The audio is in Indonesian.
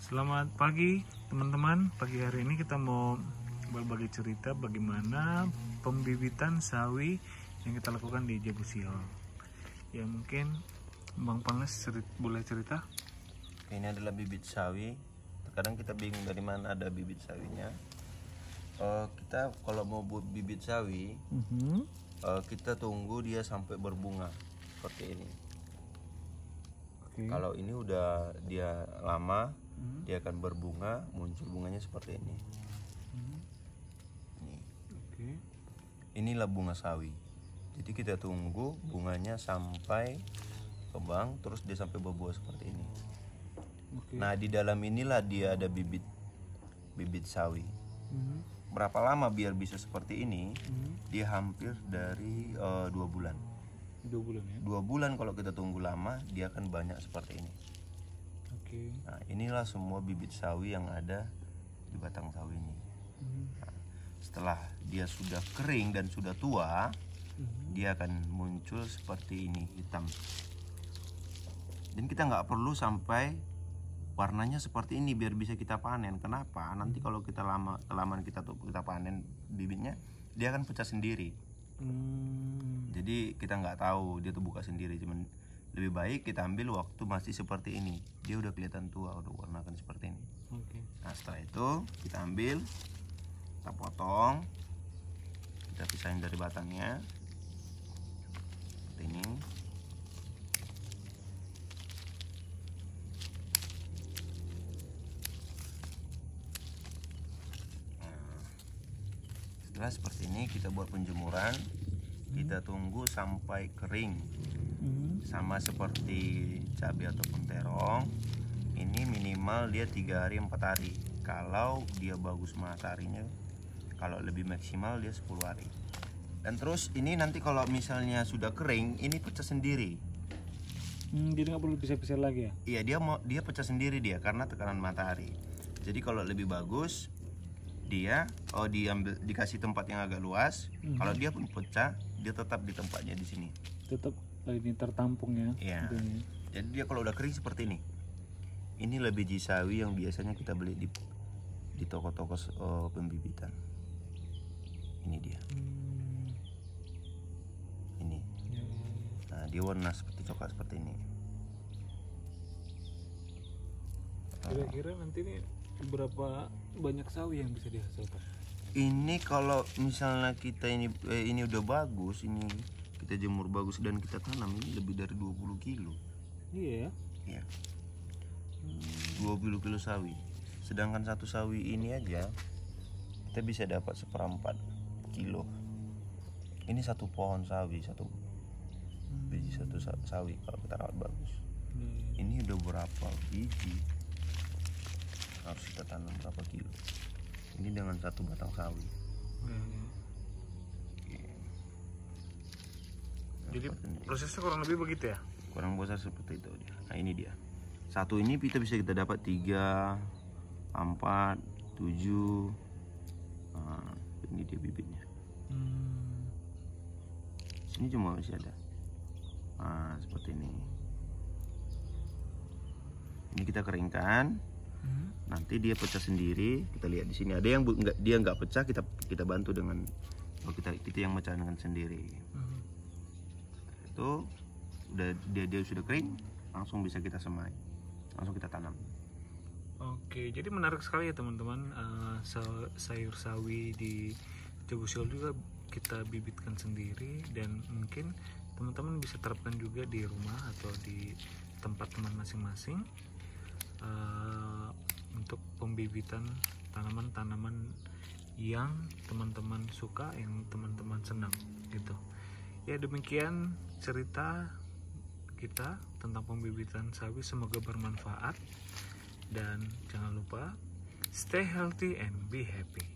Selamat pagi teman-teman. Pagi hari ini kita mau berbagi cerita bagaimana pembibitan sawi yang kita lakukan di Jebusiol. Ya mungkin Bang Panges boleh cerita. Ini adalah bibit sawi. Terkadang kita bingung dari mana ada bibit sawinya. Kita kalau mau buat bibit sawi, kita tunggu dia sampai berbunga seperti ini. Kalau ini udah dia lama, dia akan berbunga, muncul bunganya seperti ini. Inilah bunga sawi. Jadi kita tunggu bunganya sampai kembang, terus dia sampai berbuah seperti ini. Nah, di dalam inilah dia ada bibit sawi. Berapa lama biar bisa seperti ini? Dia hampir dari 2 bulan. 2 bulan ya? 2 bulan kalau kita tunggu lama, dia akan banyak seperti ini. Nah, inilah semua bibit sawi yang ada di batang sawi ini. Nah, setelah dia sudah kering dan sudah tua, dia akan muncul seperti ini, hitam. Dan kita nggak perlu sampai warnanya seperti ini biar bisa kita panen. Kenapa? Nanti kalau kita kelamaan kita panen bibitnya, dia akan pecah sendiri. Jadi kita nggak tahu dia tuh buka sendiri. Cuman lebih baik kita ambil waktu masih seperti ini. Dia udah kelihatan tua, udah warna akan seperti ini. Nah, setelah itu kita ambil, kita potong, kita pisahin dari batangnya seperti ini. Setelah seperti ini kita buat penjemuran, kita tunggu sampai kering. Sama seperti cabai ataupun terong, ini minimal dia 3 hari 4 hari. Kalau dia bagus mataharinya, kalau lebih maksimal dia 10 hari. Dan terus ini nanti kalau misalnya sudah kering, ini pecah sendiri. Jadi nggak perlu pisah-pisah lagi ya? Iya, dia pecah sendiri dia karena tekanan matahari. Jadi kalau lebih bagus dia dikasih tempat yang agak luas. Kalau dia pun pecah, dia tetap di tempatnya di sini. Tetap ini tertampung ya? Iya. Jadi dia kalau udah kering seperti ini. Inilah biji sawi yang biasanya kita beli di toko-toko pembibitan. Ini dia. Ini. Nah, dia warna seperti coklat seperti ini. Kira-kira nanti ini berapa banyak sawi yang bisa dihasilkan? Ini kalau misalnya kita ini udah bagus, ini kita jemur bagus dan kita tanam, ini lebih dari 20 kilo. Iya ya? Iya. 20 kilo sawi. Sedangkan satu sawi ini aja kita bisa dapat 1/4 kilo. Ini satu pohon sawi, satu biji satu sawi kalau kita rawat bagus. Ini udah berapa biji? Harus kita tanam berapa kilo? Ini dengan satu batang sawi. Jadi prosesnya kurang lebih begitu ya? Kurang besar seperti itu dia. Nah, ini dia. Satu ini kita bisa dapat 3, 4, 7. Nah, ini dia bibitnya. Sini cuma masih ada. Nah, seperti ini. Ini kita keringkan. Nanti dia pecah sendiri. Kita lihat di sini ada yang dia nggak pecah, kita bantu dengan kita yang mecah dengan sendiri. Itu udah dia sudah kering, langsung bisa kita semai, langsung kita tanam. Oke, jadi menarik sekali ya teman-teman. Sayur sawi di Jebusiol juga kita bibitkan sendiri, dan mungkin teman-teman bisa terapkan juga di rumah atau di tempat teman masing-masing untuk pembibitan tanaman-tanaman yang teman-teman suka, yang teman-teman senang gitu. Ya, demikian cerita kita tentang pembibitan sawi, semoga bermanfaat, dan jangan lupa stay healthy and be happy.